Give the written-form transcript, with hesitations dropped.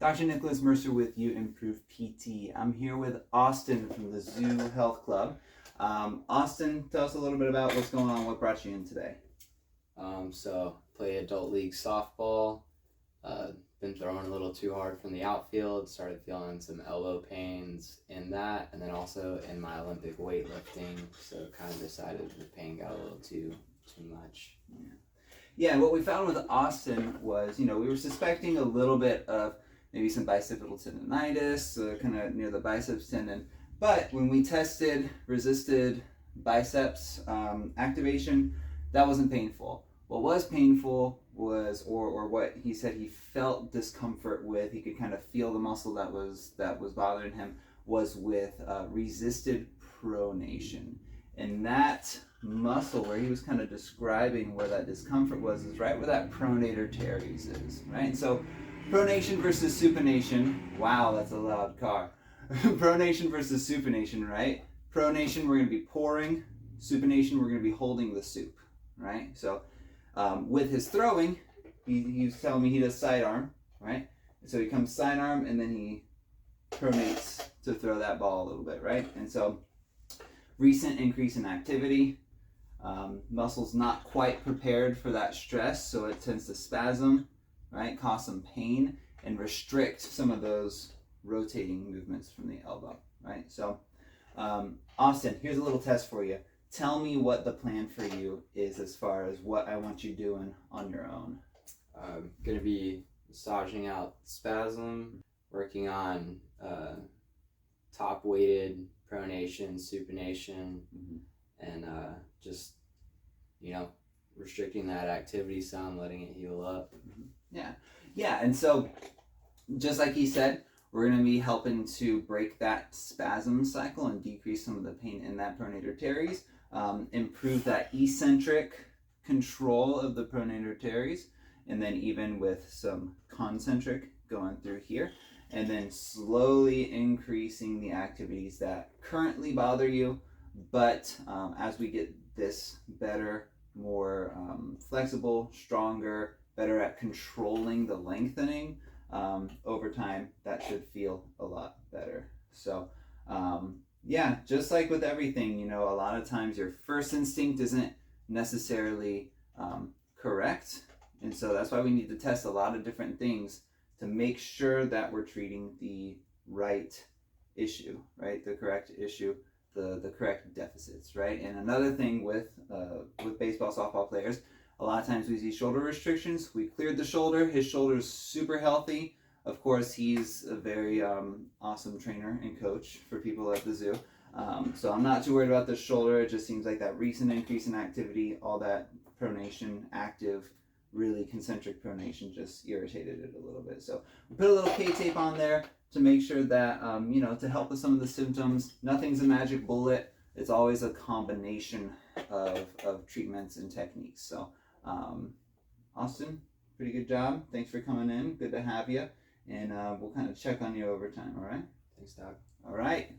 Dr. Nicholas Mercer with uImproved PT. I'm here with Austyn from the Zoo Health Club. Austyn, tell us a little bit about what's going on. What brought you in today? So play adult league softball. Been throwing a little too hard from the outfield. Started feeling some elbow pains in that, and then also in my Olympic weightlifting. So kind of decided the pain got a little too much. Yeah, what we found with Austyn was, we were suspecting a little bit of maybe some bicipital tendonitis, kind of near the biceps tendon. But when we tested resisted biceps activation, that wasn't painful. What was painful was, or what he said he felt discomfort with, he could kind of feel the muscle that was bothering him, was with resisted pronation. And that muscle where he was kind of describing where that discomfort was is right where that pronator teres is, right? And so pronation versus supination, wow, that's a loud car. Pronation versus supination, right? Pronation, we're going to be pouring. Supination, we're going to be holding the soup, right? So with his throwing, he was telling me he does sidearm, right? And so he comes sidearm and then he pronates to throw that ball a little bit, right? And so recent increase in activity, muscle's not quite prepared for that stress, so it tends to spasm, right? Cause some pain and restrict some of those rotating movements from the elbow, right? So, Austyn, here's a little test for you. Tell me what the plan for you is as far as what I want you doing on your own. Going to be massaging out spasm, working on top weighted pronation, supination, and just, restricting that activity some, letting it heal up. Yeah, and so just like he said, we're going to be helping to break that spasm cycle and decrease some of the pain in that pronator teres, improve that eccentric control of the pronator teres, and then even with some concentric going through here, and then slowly increasing the activities that currently bother you, but as we get this better, more flexible, stronger, better at controlling the lengthening, over time, that should feel a lot better. So, yeah, just like with everything, a lot of times your first instinct isn't necessarily correct. And so that's why we need to test a lot of different things to make sure that we're treating the right issue, right? The correct issue, the correct deficits, right? And another thing with baseball, softball players, a lot of times we see shoulder restrictions. We cleared the shoulder. His shoulder's super healthy. Of course, he's a very awesome trainer and coach for people at the zoo. So I'm not too worried about the shoulder. It just seems like that recent increase in activity, all that pronation, active, really concentric pronation just irritated it a little bit. So we put a little K-tape on there to make sure that, to help with some of the symptoms. Nothing's a magic bullet. It's always a combination of treatments and techniques. So Austyn, pretty good job. Thanks for coming in. Good to have you. And we'll kind of check on you over time, all right? Thanks, Doc. All right.